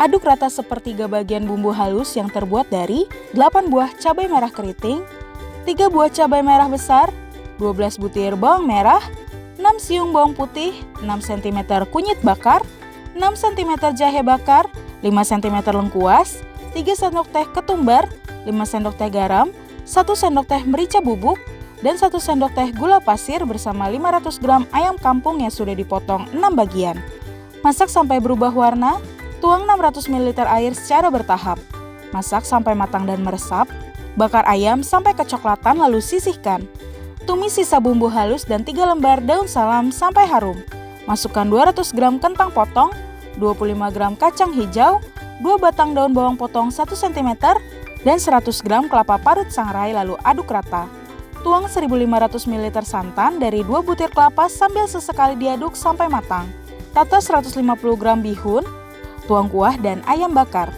Aduk rata sepertiga bagian bumbu halus yang terbuat dari 8 buah cabai merah keriting, 3 buah cabai merah besar, 12 butir bawang merah, 6 siung bawang putih, 6 cm kunyit bakar, 6 cm jahe bakar, 5 cm lengkuas, 3 sendok teh ketumbar, 5 sendok teh garam, 1 sendok teh merica bubuk, dan 1 sendok teh gula pasir bersama 500 gram ayam kampung yang sudah dipotong 6 bagian. Masak sampai berubah warna, tuang 600 ml air secara bertahap. Masak sampai matang dan meresap, bakar ayam sampai kecoklatan lalu sisihkan. Tumis sisa bumbu halus dan 3 lembar daun salam sampai harum. Masukkan 200 gram kentang potong, 25 gram kacang hijau, 2 batang daun bawang potong 1 cm, dan 100 gram kelapa parut sangrai lalu aduk rata. Tuang 1500 ml santan dari 2 butir kelapa sambil sesekali diaduk sampai matang. Tata 150 gram bihun, tuang kuah dan ayam bakar.